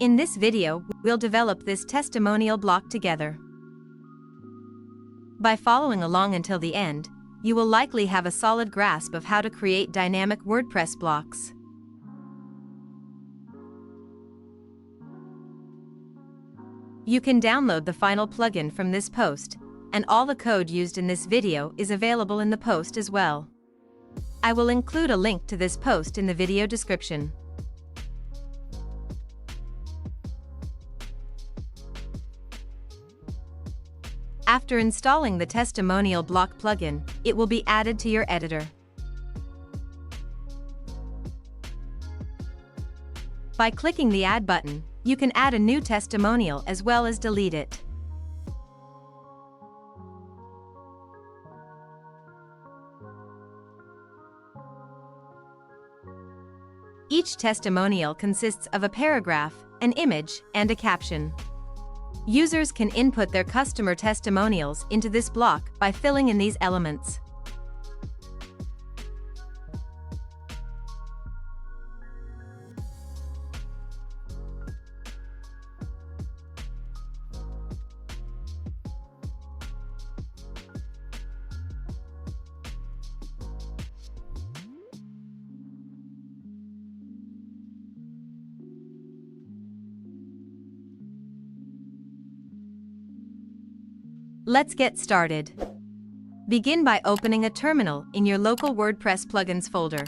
In this video, we'll develop this testimonial block together. By following along until the end, you will likely have a solid grasp of how to create dynamic WordPress blocks. You can download the final plugin from this post, and all the code used in this video is available in the post as well. I will include a link to this post in the video description. After installing the Testimonial Block plugin, it will be added to your editor. By clicking the Add button, you can add a new testimonial as well as delete it. Each testimonial consists of a paragraph, an image, and a caption. Users can input their customer testimonials into this block by filling in these elements. Let's get started. Begin by opening a terminal in your local WordPress plugins folder.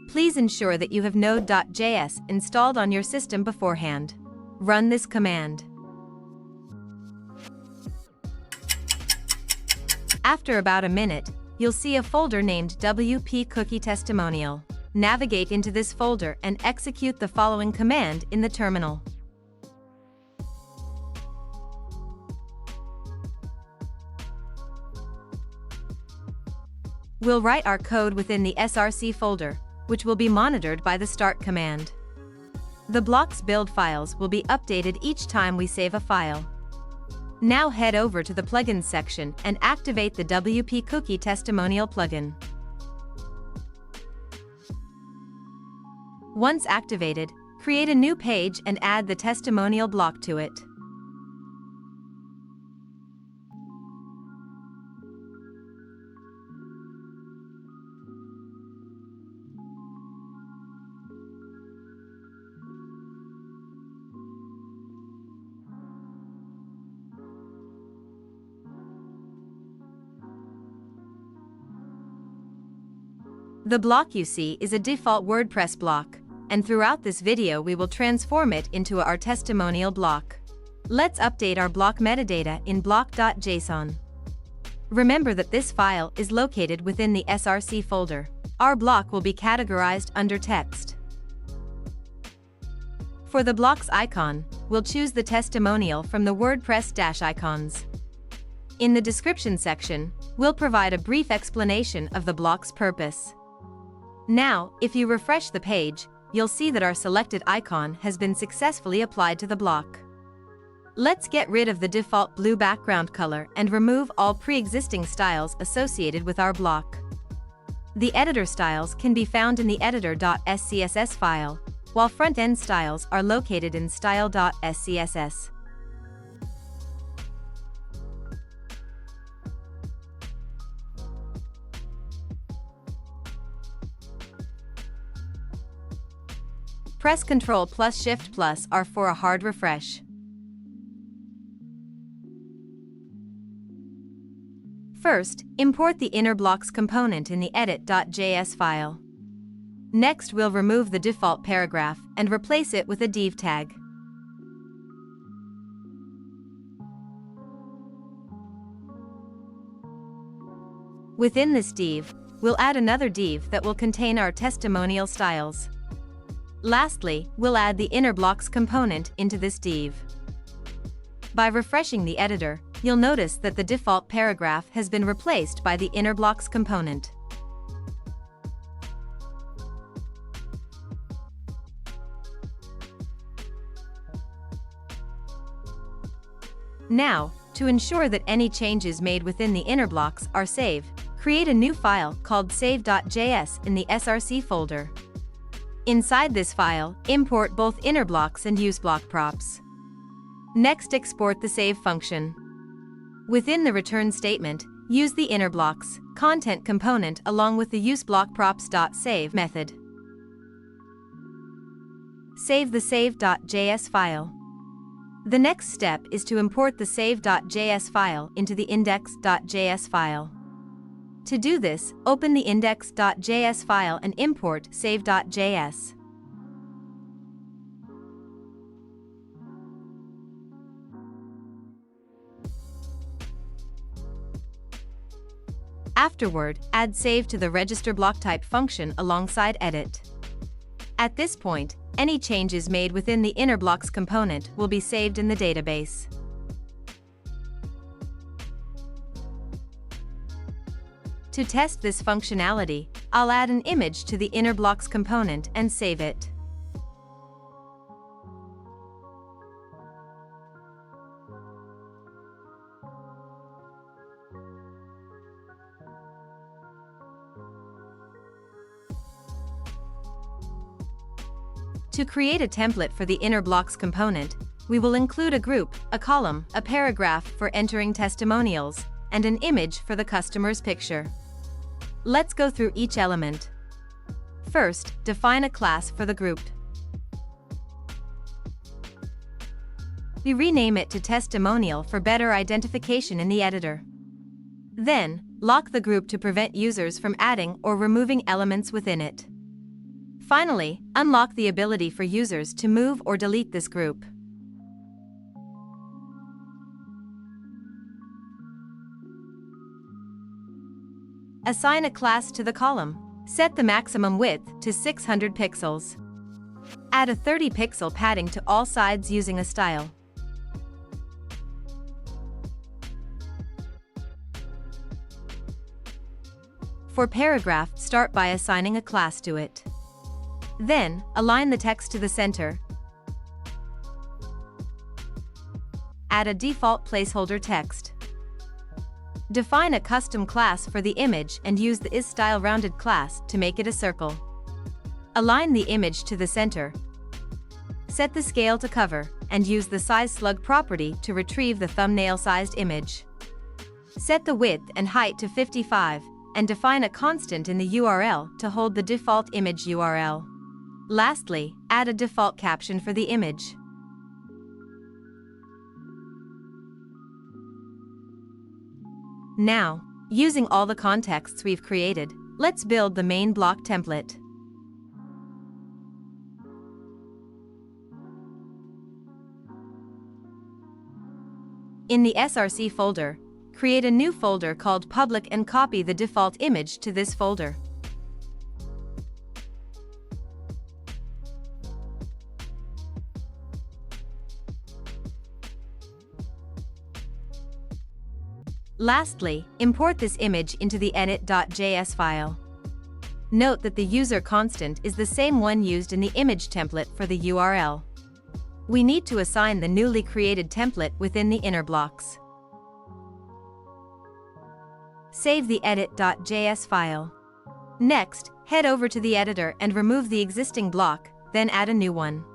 Please ensure that you have node.js installed on your system beforehand. Run this command. After about a minute, you'll see a folder named WP Cookie Testimonial. Navigate into this folder and execute the following command in the terminal. We'll write our code within the src folder, which will be monitored by the start command. The block's build files will be updated each time we save a file. Now head over to the Plugins section and activate the WP Cookie Testimonial plugin. Once activated, create a new page and add the testimonial block to it. The block you see is a default WordPress block, and throughout this video we will transform it into our testimonial block. Let's update our block metadata in block.json. Remember that this file is located within the src folder. Our block will be categorized under text. For the block's icon, we'll choose the testimonial from the WordPress icons. In the description section, we'll provide a brief explanation of the block's purpose. Now, if you refresh the page, you'll see that our selected icon has been successfully applied to the block. Let's get rid of the default blue background color and remove all pre-existing styles associated with our block. The editor styles can be found in the editor.scss file, while front-end styles are located in style.scss. Press Ctrl plus Shift plus R for a hard refresh. First, import the InnerBlocks component in the edit.js file. Next, we'll remove the default paragraph and replace it with a div tag. Within this div, we'll add another div that will contain our testimonial styles. Lastly, we'll add the InnerBlocks component into this div. By refreshing the editor, you'll notice that the default paragraph has been replaced by the InnerBlocks component. Now, to ensure that any changes made within the InnerBlocks are saved, create a new file called save.js in the src folder. Inside this file, import both InnerBlocks and useBlock props. Next, export the save function. Within the return statement, use the InnerBlocks content component along with the useBlockProps.save method. Save the save.js file. The next step is to import the save.js file into the index.js file. To do this, open the index.js file and import save.js. Afterward, add save to the register block type function alongside edit. At this point, any changes made within the InnerBlocks component will be saved in the database. To test this functionality, I'll add an image to the InnerBlocks component and save it. To create a template for the InnerBlocks component, we will include a group, a column, a paragraph for entering testimonials, and an image for the customer's picture. Let's go through each element. First, define a class for the group. We rename it to Testimonial for better identification in the editor. Then, lock the group to prevent users from adding or removing elements within it. Finally, unlock the ability for users to move or delete this group. Assign a class to the column. Set the maximum width to 600 pixels. Add a 30-pixel padding to all sides using a style. For paragraph, start by assigning a class to it. Then, align the text to the center. Add a default placeholder text. Define a custom class for the image and use the isStyleRounded class to make it a circle. Align the image to the center. Set the scale to cover, and use the size slug property to retrieve the thumbnail-sized image. Set the width and height to 55, and define a constant in the URL to hold the default image URL. Lastly, add a default caption for the image. Now, using all the contexts we've created, let's build the main block template. In the src folder, create a new folder called Public and copy the default image to this folder. Lastly, import this image into the edit.js file. Note that the user constant is the same one used in the image template for the URL. We need to assign the newly created template within the InnerBlocks. Save the edit.js file. Next, head over to the editor and remove the existing block, then add a new one.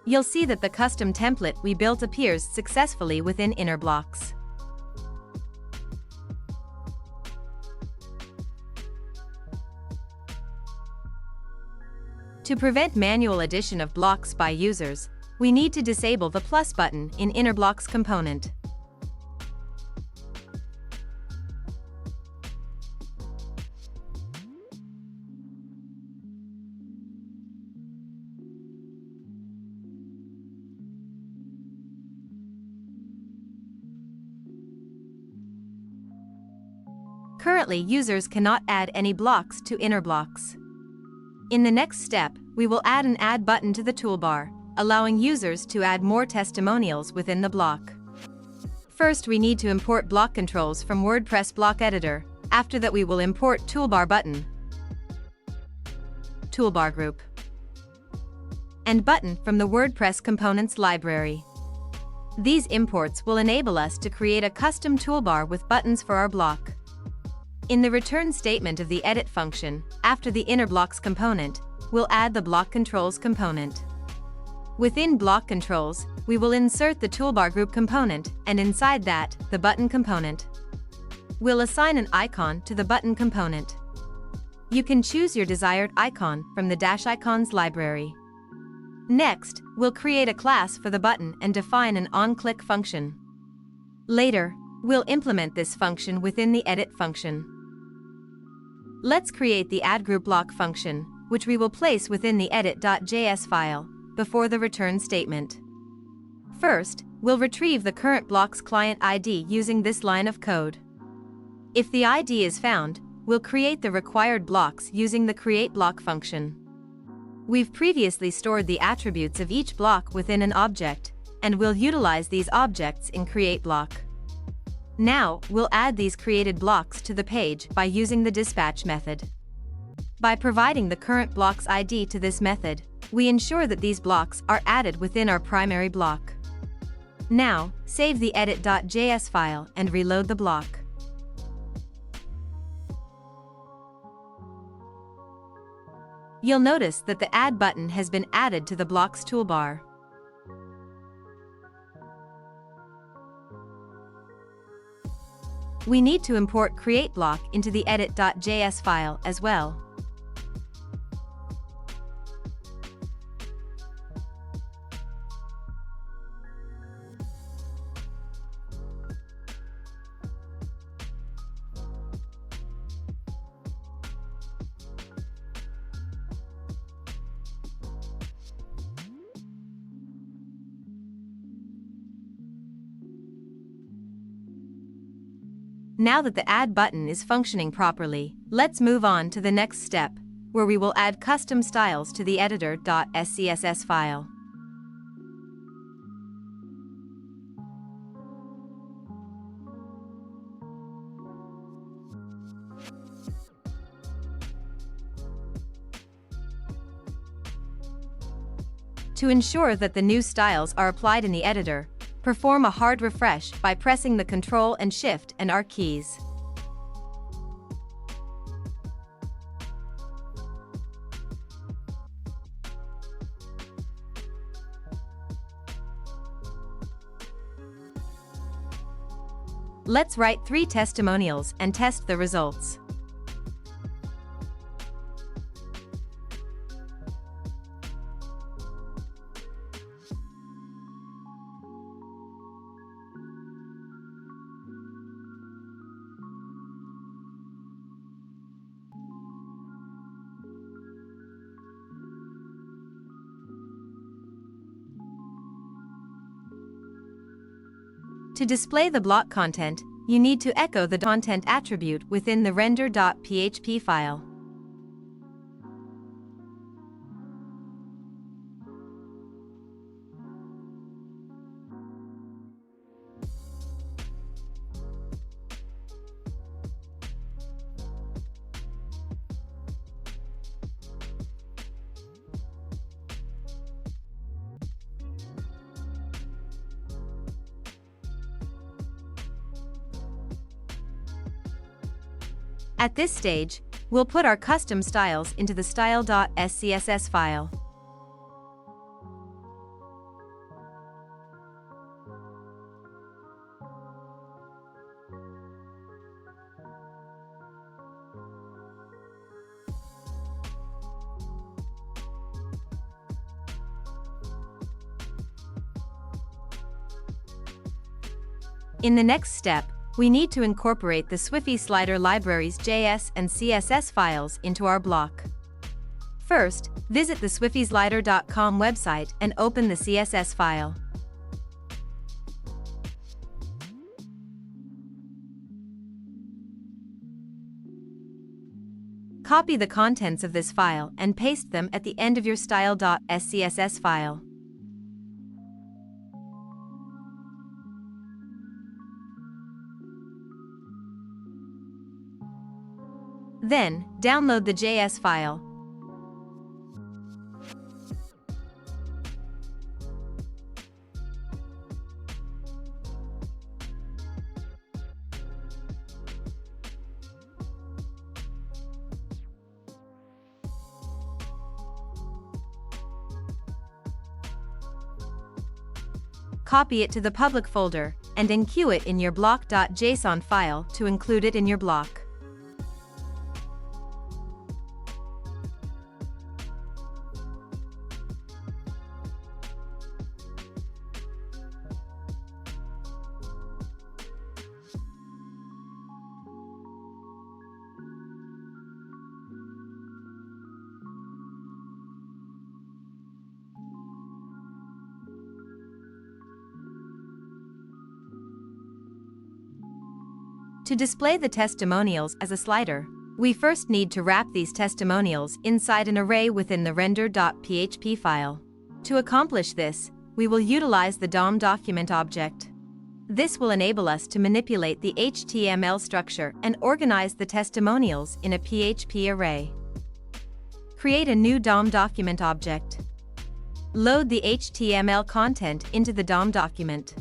You'll see that the custom template we built appears successfully within InnerBlocks. To prevent manual addition of blocks by users, we need to disable the plus button in InnerBlocks component. Currently, users cannot add any blocks to InnerBlocks. In the next step, we will add an Add button to the toolbar, allowing users to add more testimonials within the block. First, we need to import block controls from WordPress block editor. After that, we will import Toolbar button, Toolbar group, and button from the WordPress components library. These imports will enable us to create a custom toolbar with buttons for our block. In the return statement of the edit function, after the InnerBlocks component, we'll add the block controls component. Within block controls, we will insert the toolbar group component, and inside that, the button component. We'll assign an icon to the button component. You can choose your desired icon from the Dash Icons library. Next, we'll create a class for the button and define an onClick function. Later, we'll implement this function within the edit function. Let's create the addGroupBlock function, which we will place within the edit.js file, before the return statement. First, we'll retrieve the current block's client ID using this line of code. If the ID is found, we'll create the required blocks using the createBlock function. We've previously stored the attributes of each block within an object, and we'll utilize these objects in createBlock. Now, we'll add these created blocks to the page by using the dispatch method. By providing the current block's ID to this method, we ensure that these blocks are added within our primary block. Now, save the edit.js file and reload the block. You'll notice that the Add button has been added to the block's toolbar. We need to import createBlock into the edit.js file as well. Now that the Add button is functioning properly, let's move on to the next step, where we will add custom styles to the editor.scss file. To ensure that the new styles are applied in the editor, perform a hard refresh by pressing the Ctrl and Shift and R keys. Let's write 3 testimonials and test the results. To display the block content, you need to echo the content attribute within the render.php file. At this stage, we'll put our custom styles into the style.scss file. In the next step, we need to incorporate the Swiffy slider libraries JS and CSS files into our block. First, visit the swiffyslider.com website and open the CSS file. Copy the contents of this file and paste them at the end of your style.scss file. Then, download the JS file. copy it to the public folder, and enqueue it in your block.json file to include it in your block. To display the testimonials as a slider, we first need to wrap these testimonials inside an array within the render.php file. To accomplish this, we will utilize the DOM document object. This will enable us to manipulate the HTML structure and organize the testimonials in a PHP array. Create a new DOM document object. Load the HTML content into the DOM document.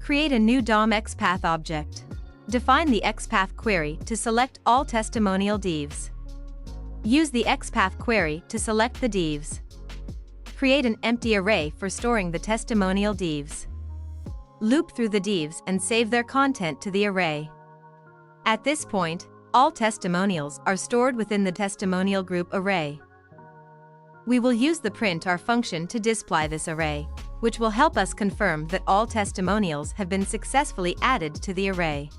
Create a new DOM XPath object. Define the XPath query to select all testimonial divs. Use the XPath query to select the divs. Create an empty array for storing the testimonial divs. Loop through the divs and save their content to the array. At this point, all testimonials are stored within the testimonial group array. We will use the print_r function to display this array, which will help us confirm that all testimonials have been successfully added to the array.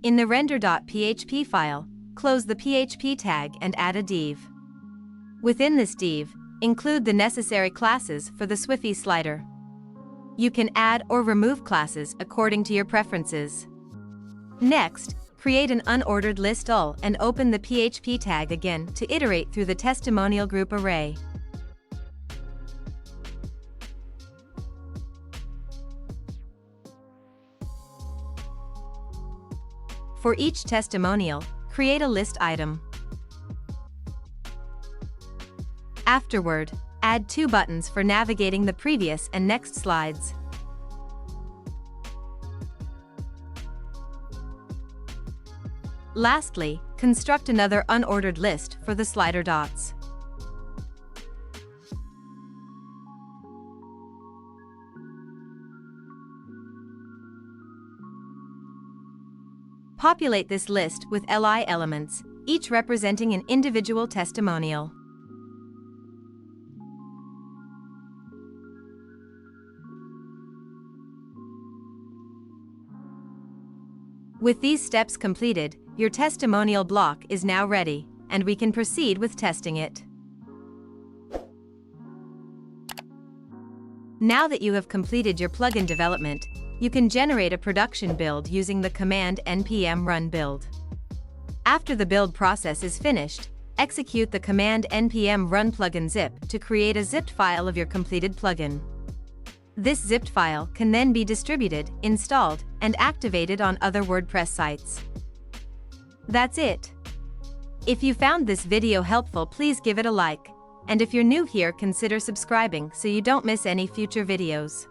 In the render.php file, close the PHP tag and add a div. Within this div, include the necessary classes for the Swiffy slider. You can add or remove classes according to your preferences. Next, create an unordered list UL and open the PHP tag again to iterate through the testimonial group array. For each testimonial, create a list item. Afterward, add 2 buttons for navigating the previous and next slides. Lastly, construct another unordered list for the slider dots. Populate this list with li elements, each representing an individual testimonial. With these steps completed, your testimonial block is now ready, and we can proceed with testing it. Now that you have completed your plugin development, you can generate a production build using the command npm run build. After the build process is finished, execute the command npm run plugin zip to create a zipped file of your completed plugin. This zipped file can then be distributed, installed, and activated on other WordPress sites. That's it. If you found this video helpful, please give it a like, and if you're new here, consider subscribing so you don't miss any future videos.